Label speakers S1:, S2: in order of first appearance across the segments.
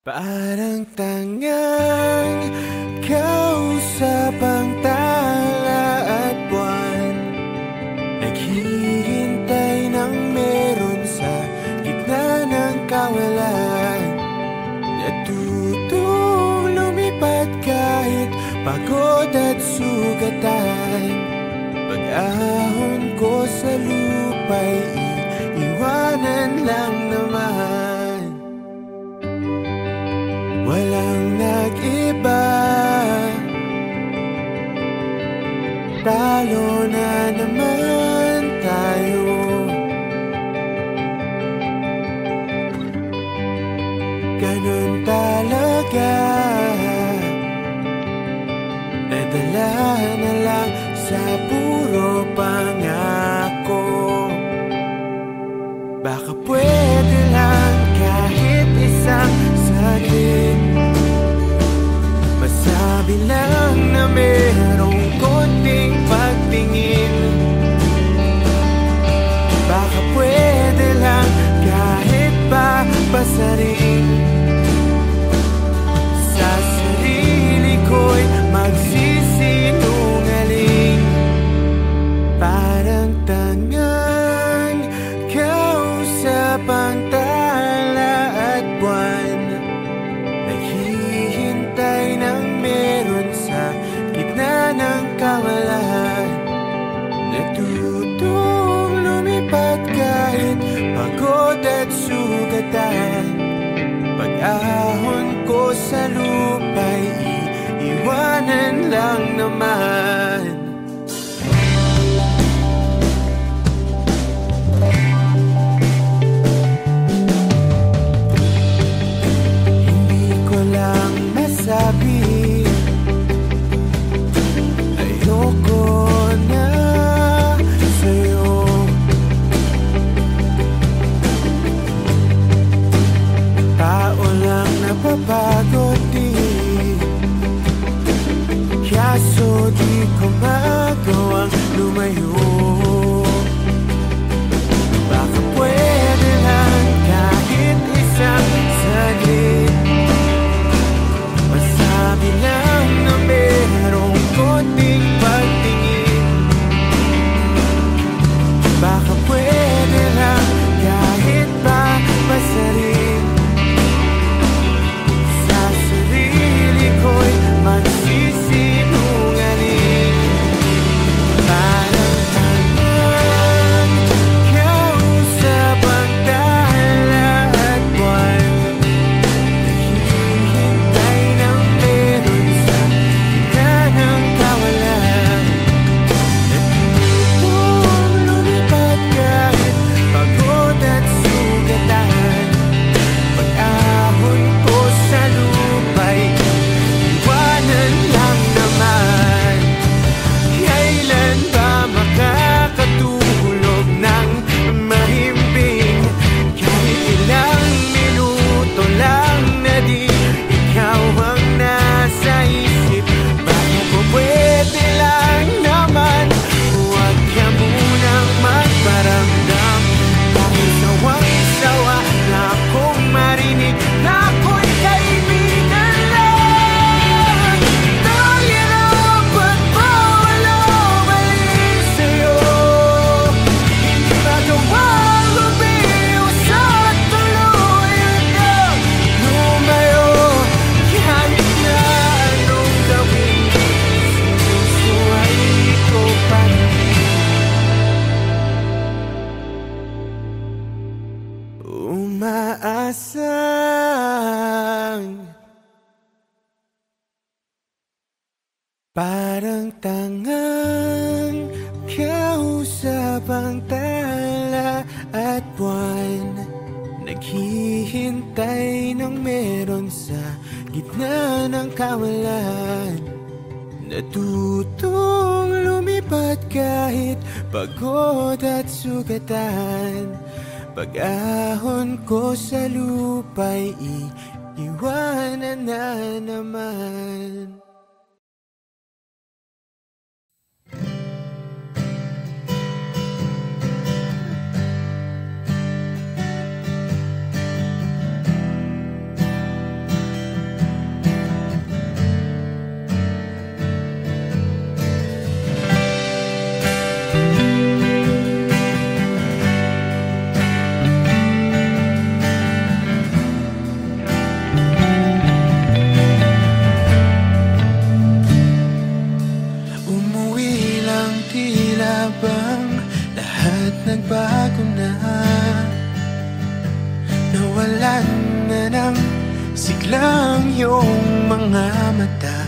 S1: Parang tangang kausap ang tala at buwan, naghihintay ng meron sa gitna ng kawalan. Natutong lumipad kahit pagod at sugatan. Pag-ahon ko sa lupa'y iiwanan lang naman. Walang nag-iba, talo na naman tayo. Ganun talaga, nadala na lang sa puro pangako. Baka pwede lang kahit isang saglit, masabi lang na merong konting pagtingin. Baka pwede lang kahit pa pasarin. Sa sarili ko'y magsisinungaling. Parang tangang kausap ang tala at buwan, naghihintay ng meron sa gitna ng kawalan. Natutong lumipad kahit pagod at sugatan. Pag-ahon ko sa lupa'y iiwanan lang naman. Sabi, ayoko na sa'yo. Tao lang napapagod din, kaso di ko magawang lumayo. Baka pwede lang kahit isang saglit, masabi lang na merong konting pagtingin. Baka pwede lang kahit pa pasarin. Sa sarili ko'y magsisinungaling. Parang tangang kausap ang tala at buwan, naghihintay ng meron sa gitna ng kawalan. Natutong lumipad kahit pagod at sugatan. Pag-ahon ko sa lupa'y iwanan lang naman. Kailan ba makakatulog ng mahimbing? Kahit ilang minuto lang na di ikaw ang nasa isip. Baka po pwede lang naman, huwag ka munang magparamdam. Dahil sawang-sawa na akong marinig na ako'y kaibigan lang. Dahil ang pagmamahal mali sa'yo, hindi magawang lumiwas at tuluyan kang lumayo. Kahit na anong gawin, puso ay ikaw pa rin. Umaasang parang tangang kausap ang tala at buwan, naghihintay ng meron sa gitna ng kawalan. Natutong lumipad kahit pagod at sugatan. Pag-ahon ko sa lupa'y iiwanan na naman. nawalan na ng siglang iyong mga mata.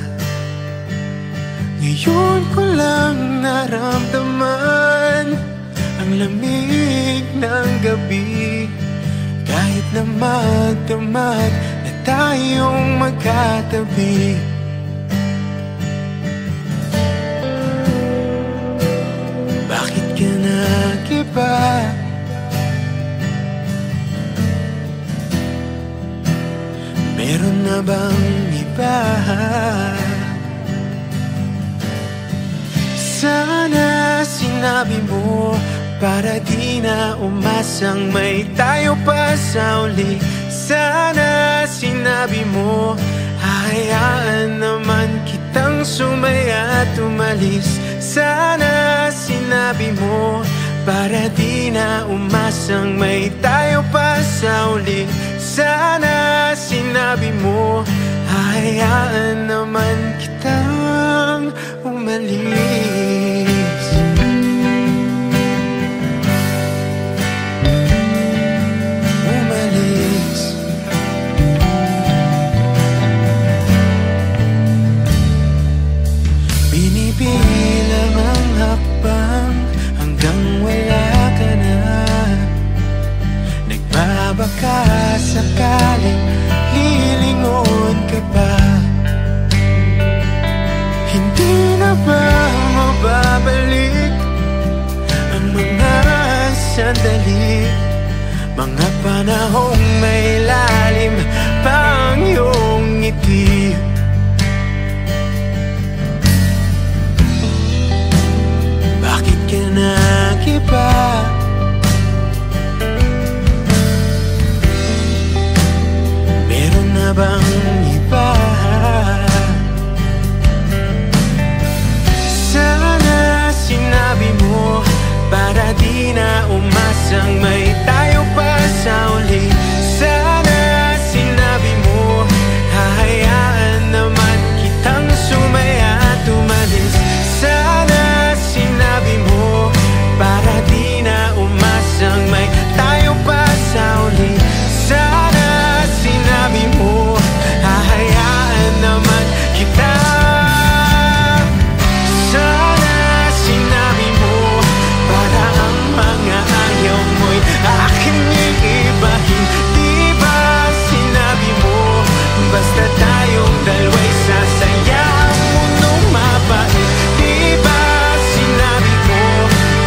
S1: Ngayon ko lang naramdaman ang lamig ng gabi, kahit na magdamag na tayong magkatabi. Bakit ka nag-iba? Meron na bang iba? Sana sinabi mo para di na umasang may tayo pa sa uli. Sana sinabi mo hayaan naman kitang sumaya at umalis. Sana sinabi mo para di na umasang may tayo pa sa uli. Sana sinabi mo hayaan naman kitang umalis. Binibilang ang hakbang hanggang wala ka na. Nagbabaka sakaling lilingon ka pa. Hindi na ba mababalik ang mga sandali, mga panahong may lalim pang iyong ngiti? Bakit ka nag-iba? Meron na bang iba? Sana sinabi mo para di na umasang may tayo pa sa uli. Sana sinabi mo hahayaan naman kitang sumaya at umalis. Sana sinabi mo para di na umasang may tayo pa sa uli. Sana sinabi mo hahayaan naman kita. Sana sinabi mo para ang mga ayaw mo'y aking iibahin. Di ba sinabi mo basta tayong dalawa'y sasaya ang mundong mabait? Di ba sinabi ko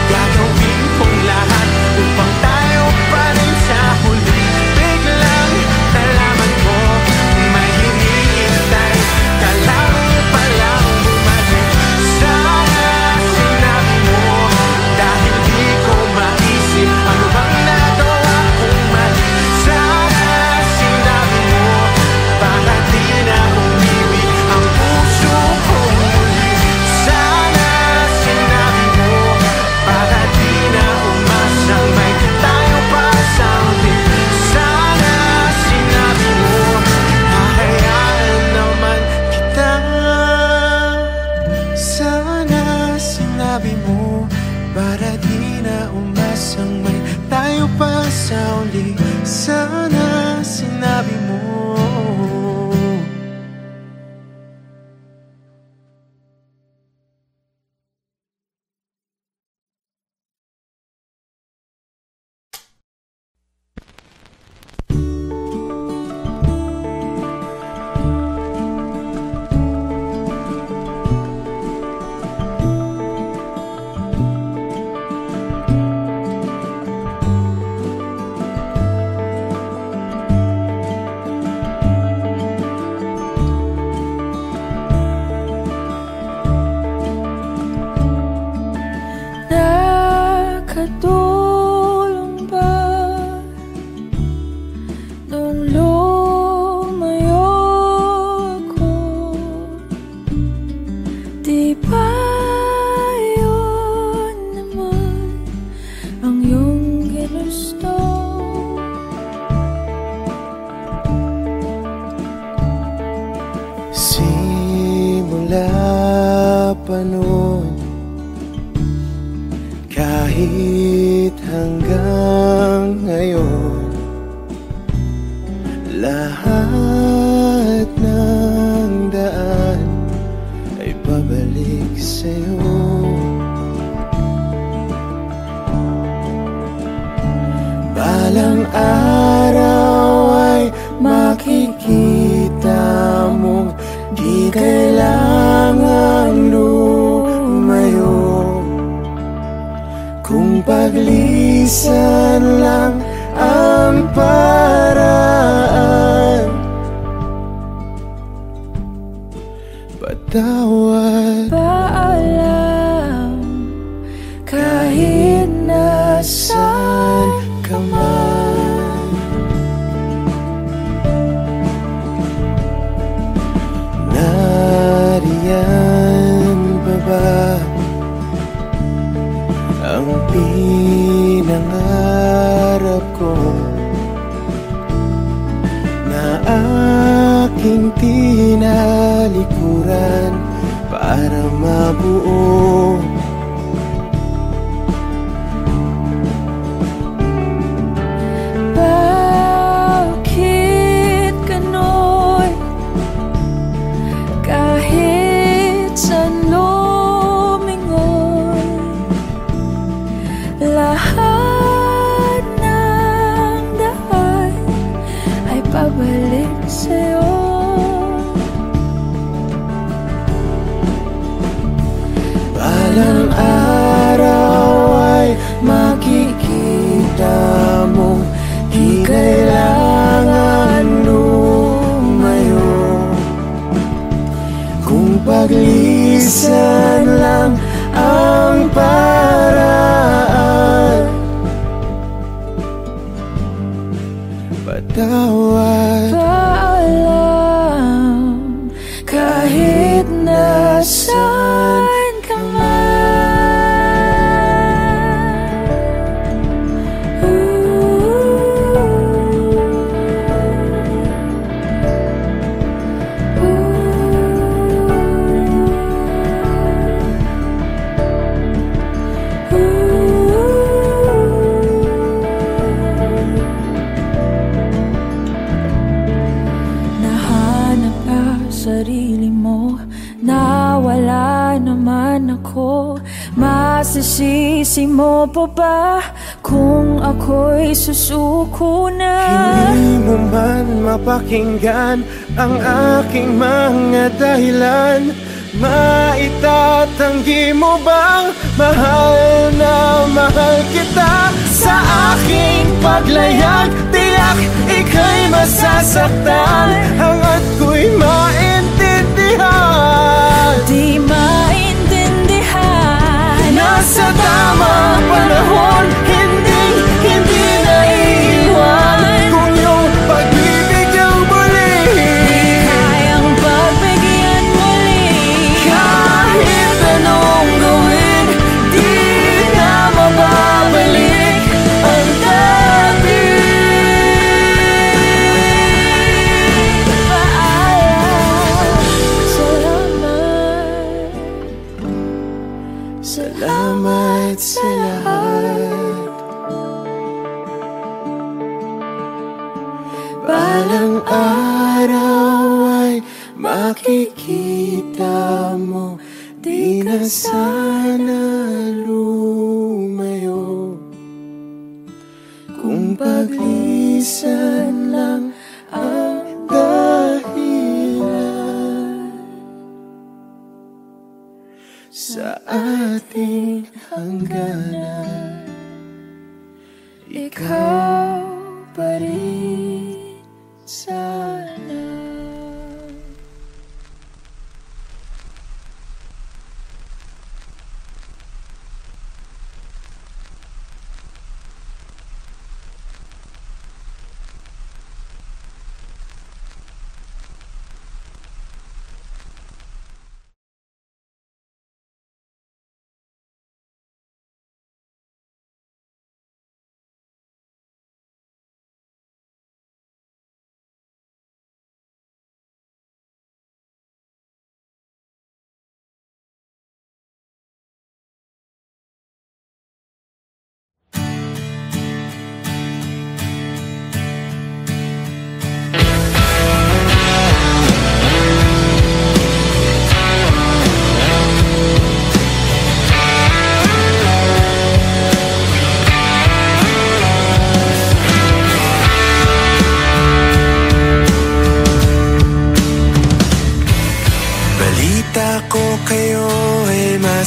S1: gagawin kong lahat upang tayo pa rin sa huli? Biglang nalaman ko may hinihintay ka lang palang bumalik. Sana sinabi mo dahil di ko maisip ano bang nagawa kong mali. Sana sinabi mo para di na umiwi ang puso ko muli. Sana sinabi mo para di na umasang may tayo pa sa uli. Sana sinabi mo hahayaan naman kita. Sana sinabi mo para di na umasang may tayo pa sa uli. Sana sinabi mo.
S2: Nakatulong ba nung lumayo ako? Di ba yun naman ang iyong ginusto?
S1: Simula pa noon, kahit hanggang ngayon, Lahat ng daan ay pabalik sa'yo. Balang araw ay makikita mong di kailangang lumayo. Kung paglisan lang ang paraan, patawad.
S2: Paalam kahit nasaan ka man.
S1: Nariyan pa ba ang pinangarap ko na aking tinalikuran para mabuo?
S2: Bakit gano'n? Kahit saan lumingon, lahat ng daan ay pabalik sa'yo.
S1: Balang araw ay makikita mong di kailangan lumayo. Kung paglisan lang ang paraan, patawad.
S2: Paalam kahit nasaan ka man. Nahanap ka sarili mo, nawala naman ako. Masisisi mo pa ba kung ako'y susuko na?
S1: Hindi mo man mapakinggan ang aking mga dahilan. Maitatanggi mo bang mahal na mahal kita? Sa aking paglayag, tiyak ika'y masasaktan hanggat ko'y maintindihan.
S2: Di maintindihan.
S1: Nasa tamang panahon, hindi naiiwan. Kung iyong pag-ibig ang muli,
S2: Kayang pagbigyan muli.
S1: kahit anong gawin, di na mababalik ang dati.
S2: Paalam, salamat.
S1: Salamat sa lahat. Balang araw ay makikita mo di na sana lumayo. Kung paglisan lang ang dahilan sa ating hangganan,
S2: Ikaw pa rin sana.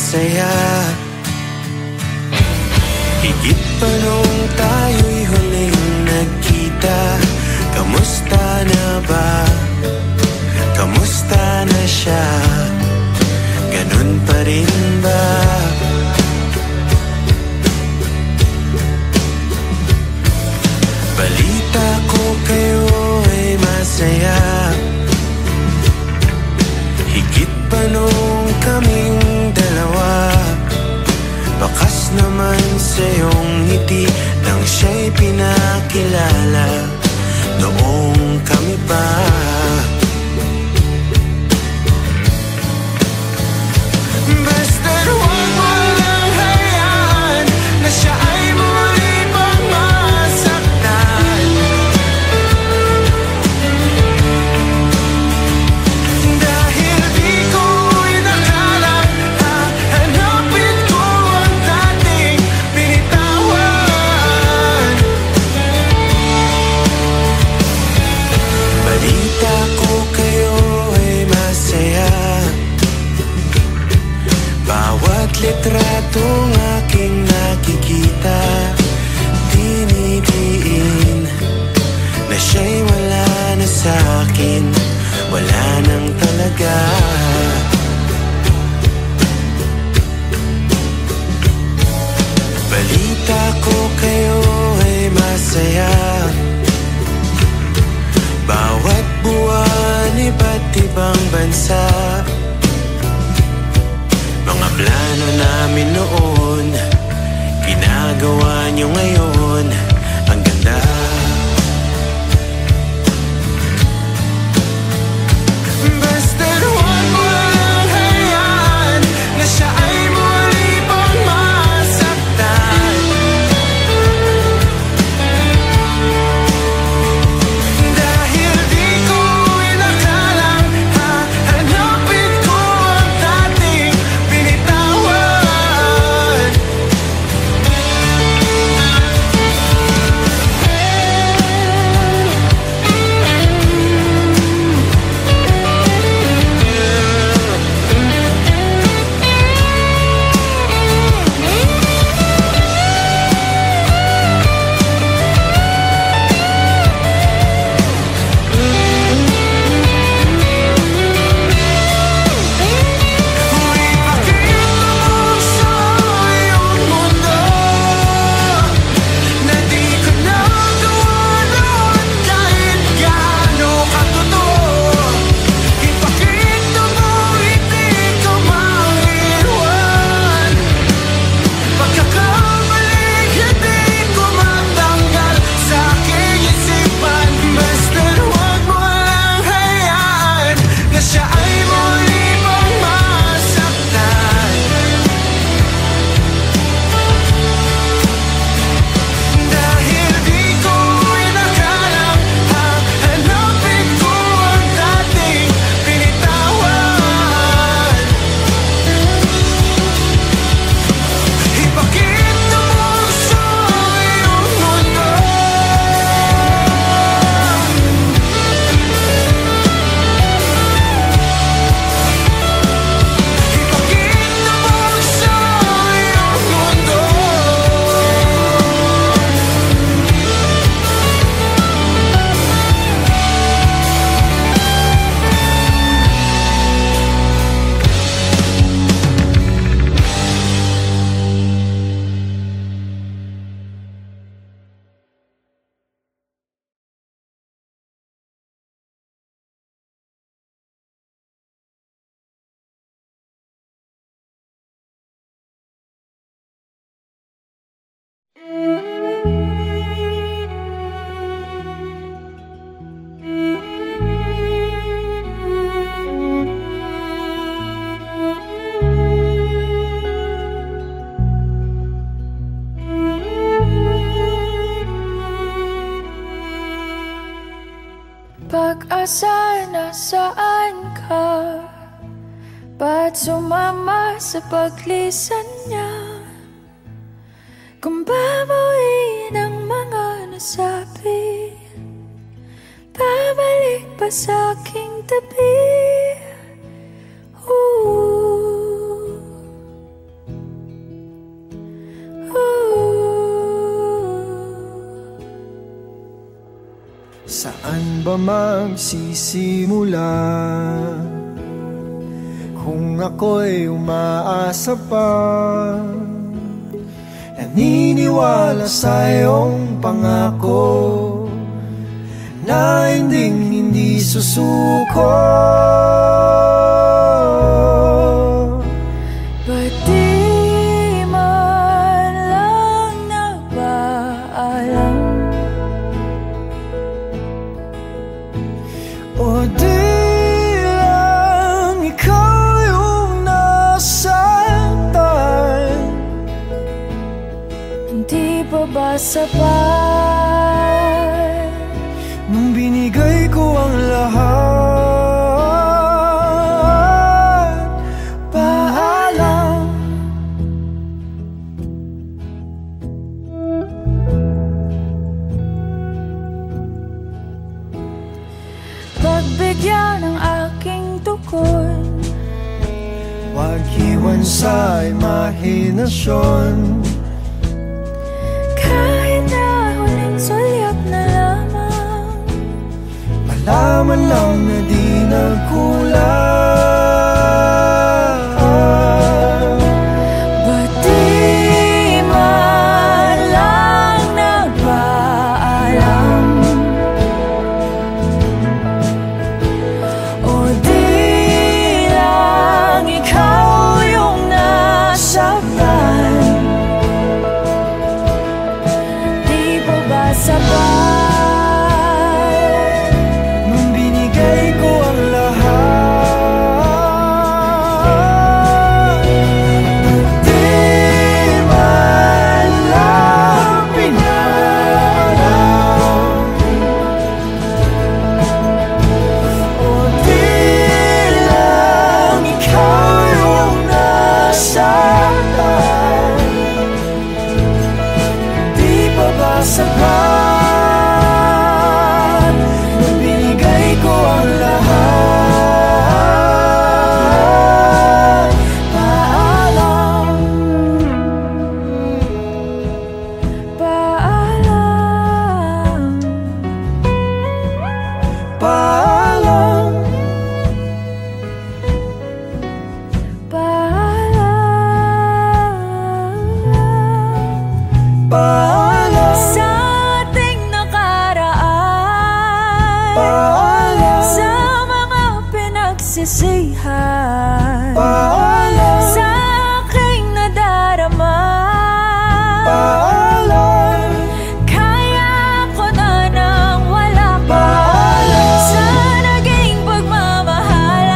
S1: masaya. Higit pa nung tayo'y huling nagkita. Kamusta na ba? Kamusta na siya? Ganun pa rin ba? Balita ko kayo ay masaya. Higit pa nung kaming dalawa. Bakas naman sa iyong ngiti nang siya'y pinakilala noong kami pa. Basta't huwag mo lang hayaan na siya ay muli pang masaktan. Dahil di ko inakalang hahanapin ko ang dating binitawan. Balita ko kayo ay masaya. Bawat litratong aking nakikita, dinidiin na siya'y wala na sa'kin, wala nang talaga. Balita ko kayo ay masaya. Bawat buwan iba't ibang bansa. Mga plano namin noon, ginagawa niyo ngayon. Ang ganda. Basta't huwag mo lang hayaan na siya ay muli pang masaktan. Dahil di ko inakalang hahanapin ko ang dating binitawan.
S2: Pag-asa, nasaan ka? Ba't sumama sa paglisan niya? Kung babawiin ang mga nasabi, babalik pa sa aking tabi.
S1: magsisimula. Kung ako'y umaasa pa, naniniwala sa iyong pangako na hindi susuko.
S2: Ba't di man lang nagpaalam?
S1: O di lang ikaw yung nasaktan?
S2: Hindi pa ba sapat
S1: nung binigay ko ang lahat? Paalam.
S2: pagbigyan ng aking tukod?
S1: Huwag iwan sa imahinasyon.
S2: Kahit na huling sulyap na lamang,
S1: Malaman lang na di nagkulang.
S2: ba't di man lang nagpaalam? O di lang ikaw yung nasaktan? Di pa ba sapat
S1: Nung binigay ko ang lahat? Di man lang pinalam. O di lang ikaw yung nasaktan? Di pa ba sapat nung binigay ko ang lahat?
S2: paalam? Paalam.
S1: Paalam.
S2: Paalam.
S1: Paalam.
S2: Sa ating nakaraan,
S1: Paalam.
S2: sa mga pinagsisihan,
S1: Paalam.
S2: sa aking nadarama,
S1: Paalam.
S2: kaya ko na nang wala ka.
S1: Paalam.
S2: Sa naging pagmamahalan,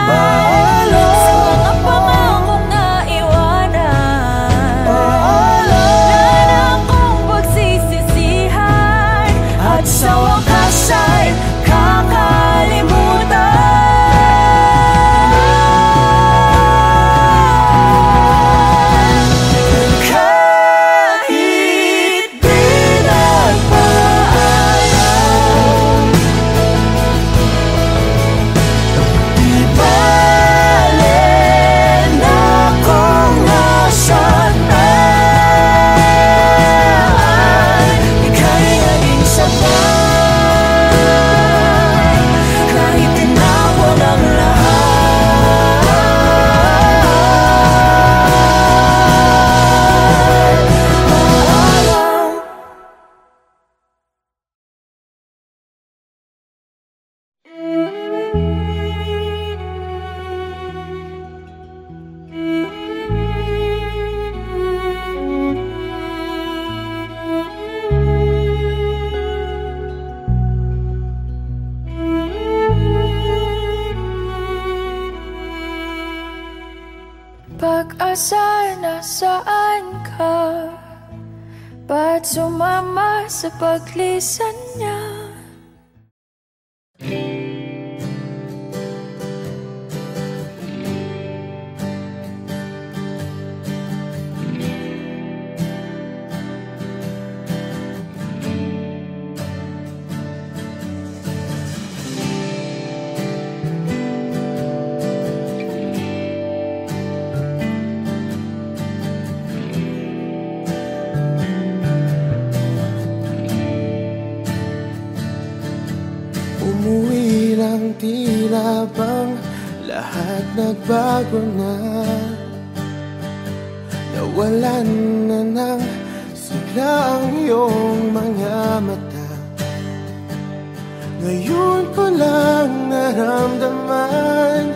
S1: Paalam.
S2: sa mga pangakong naiwanan,
S1: Paalam.
S2: kung pagsisisihan, at sa wakas ay kakalimutan.
S1: Kahit di nagpaalam, di bale na kung nasaan ika'y naging sapat. Kahit tinawag ang lahat. Paalam.
S2: Pag-asa, nasaan ka? Ba't sumama sa paglisan niya?
S1: Umuwi lang tila bang lahat nagbago na. Nawalan na ng sigla ang iyong mga mata. Ngayon ko lang naramdaman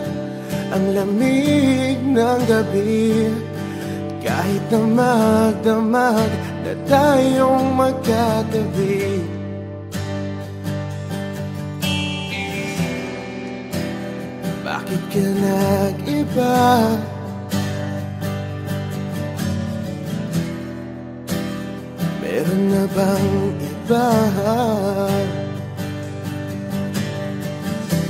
S1: ang lamig ng gabi. Kahit na magdamag na tayong magkatabi. Bakit ka nag-iba? Meron na bang iba?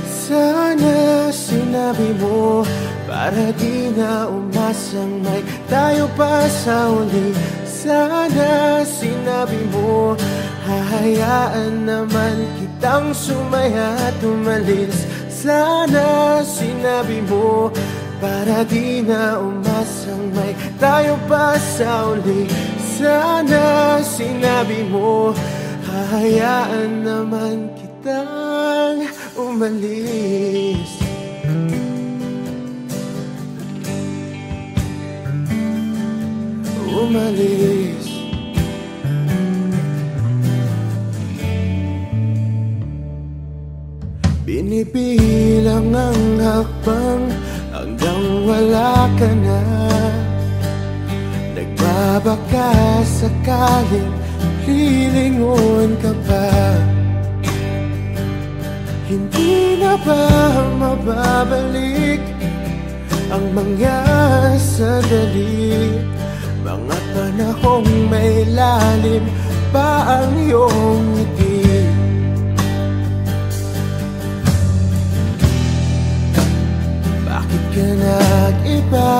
S1: Sana sinabi mo para di na umasang may tayo pa sa uli. Sana sinabi mo hahayaan naman kitang sumaya at umalis. Sana sinabi mo para di na umasang may tayo pa sa uli. Sana sinabi mo hahayaan naman kitang umalis. Umalis. Binibilang ang hakbang hanggang wala ka na. Nagbabaka sakaling lilingon ka pa. Hindi na ba mababalik ang mga sandali, mga panahong may lalim pa ang iyong ngiti? Bakit ka nag-iba?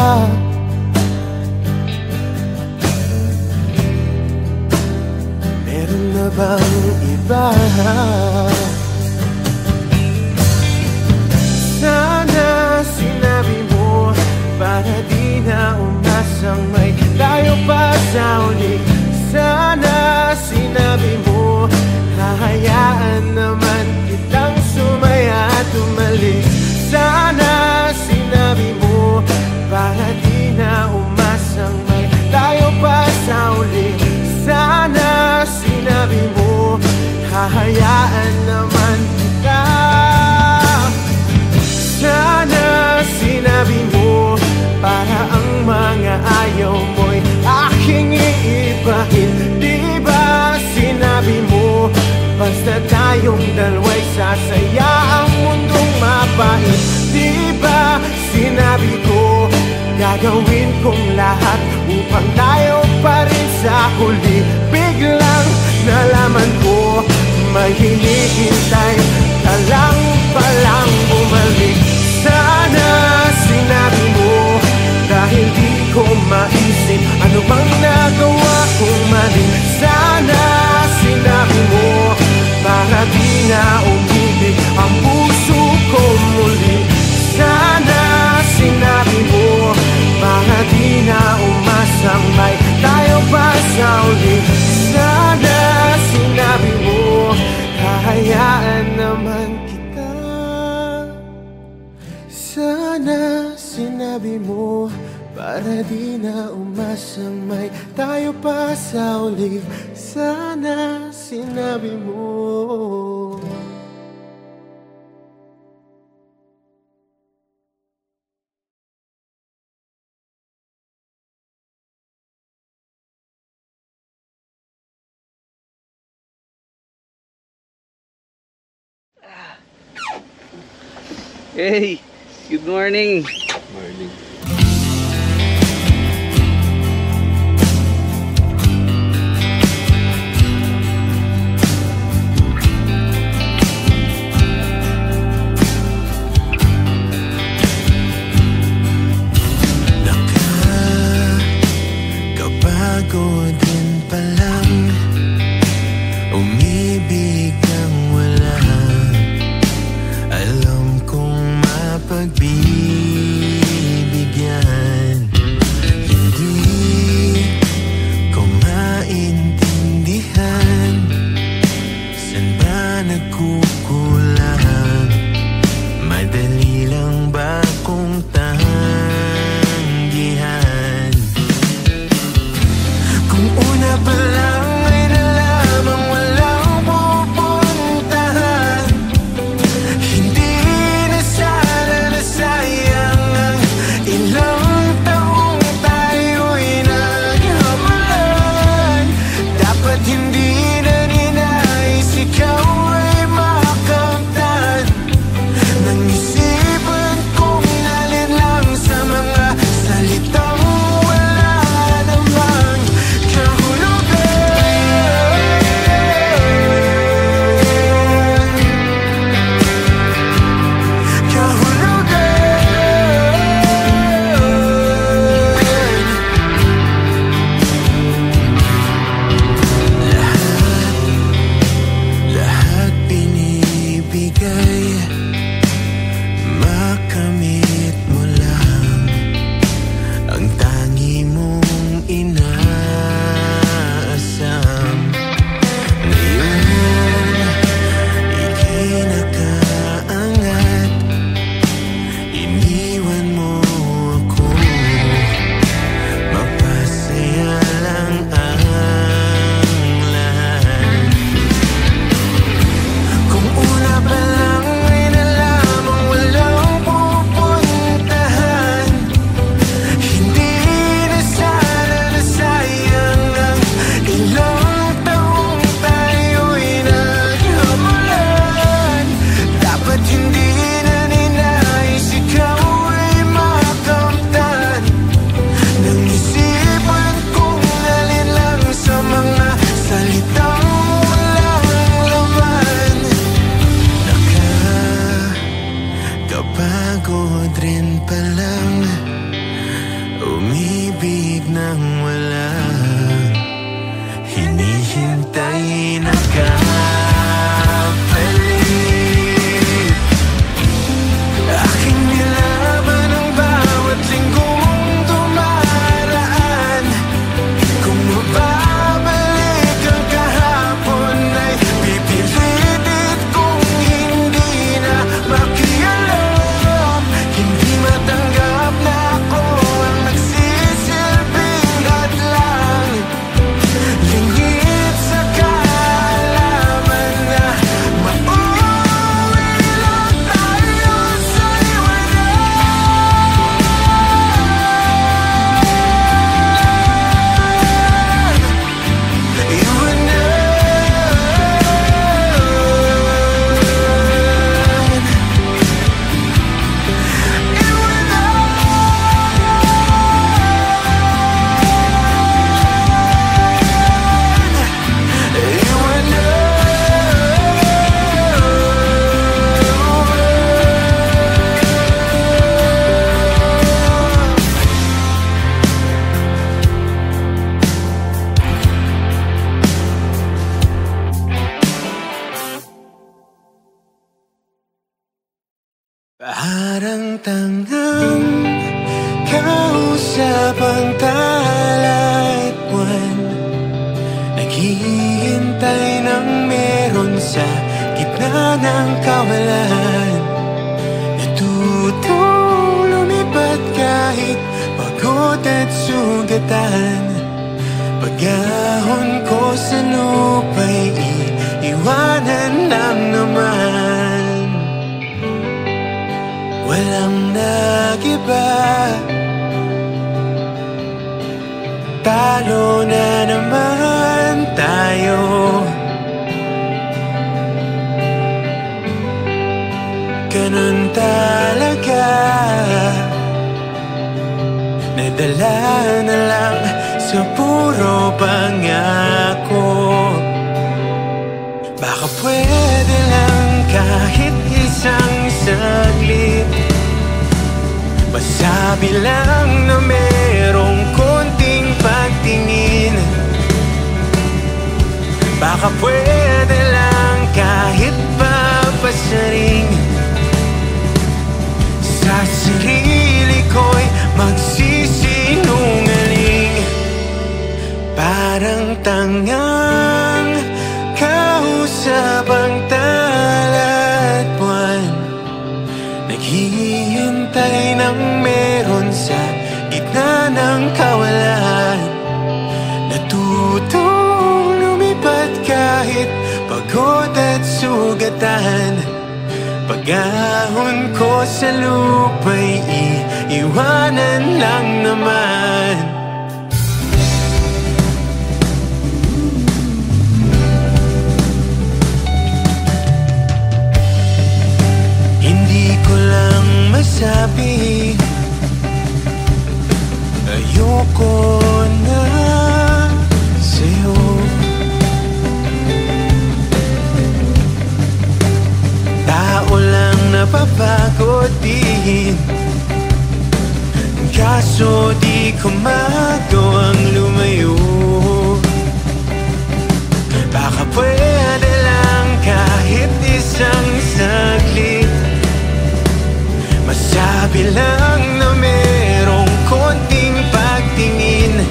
S1: Meron na bang iba? Sana sinabi mo para di na umasang may tayo pa sa uli. Sana sinabi mo hahayaan naman kitang sumaya at umalis. Sana sinabi mo para di na umasang may tayo pa sa uli. Sana sinabi mo hahayaan naman kita. Sana sinabi mo para ang mga ayaw mo'y aking iibahin. Di ba sinabi mo basta tayong dalawa'y sasaya ang mundong mapait? Di ba sinabi ko gagawin kong lahat upang tayo pa rin sa huli? Biglang nalaman ko may hinihintay ka lang palang bumalik. Sana sinabi mo dahil di ko maisip ano bang nagawa kong mali. Sana sinabi mo para di na umibig ang puso ko muli. Sana sinabi mo para di na umasang may tayo pa sa uli. Sana sinabi mo hahayaan naman kita. Sana sinabi mo para di na umasang may tayo pa sa uli. Sana sinabi mo.
S3: Hey, good morning.
S4: Morning.
S1: Nakakapagod din palang umibig ng wala. Alam kong mapagbibig pa lang umibig nang walang hinihintay na kapalit. Aking nilaban ang bawat linggong dumaraan. Kung mababalik ang kahapon ay pipilitit kong hindi na makialam. Hindi matanggap na ako ang nagsisilbing hadlang. Lingit sa kaalaman na mauwi lang tayo sa iwanan. Parang tangang kausap ang talait buwan, naghihintay ng meron sa gitna ng kawalan. Natutong lumipat kahit pagod at sugatan. Pag-ahon ko sa lupa'y iiwanan lang naman. Walang nagiba, talo na naman tayo. Ganun talaga, nadala na lang sa puro pangako. Baka pwede lang kahit isang saglit, masabi lang na merong konting pagtingin. Baka pwede lang kahit papasaring sa sarili ko'y magsisinungaling. Parang tangang kausap ang talat buwan, naghihintay ng meron sa gitna ng kawalan. Natutong lumipat kahit pagod at sugatan. Pag-ahon ko sa lupa'y iiwanan lang naman. Hindi ko lang masabi, ayoko na sa'yo. Tao lang napapagod din, kaso di ko magawang lumayo. Baka pwede lang kahit isang saglit, masabi lang na merong konting pagtingin.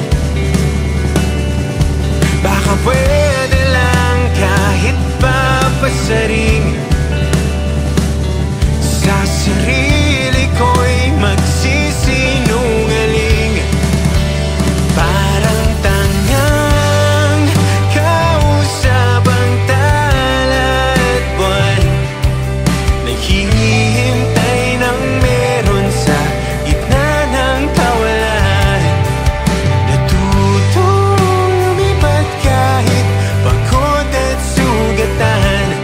S1: Baka pwede lang kahit papasaring sa sarili ko'y magsisinungaling. Parang tangang kausap ang talat buwan, naghihintay ng meron sa gitna ng kawalan. Natutong lumipat kahit pagod at sugatan.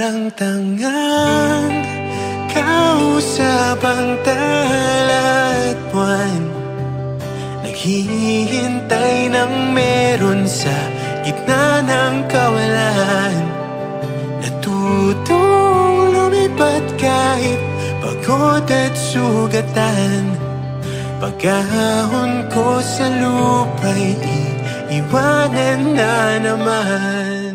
S1: Parang tangang kausap ang tala at buwan, naghihintay ng meron sa gitna ng kawalan. Natutong lumipat kahit pagod at sugatan. Pag-ahon ko sa lupa'y iiwanan na naman.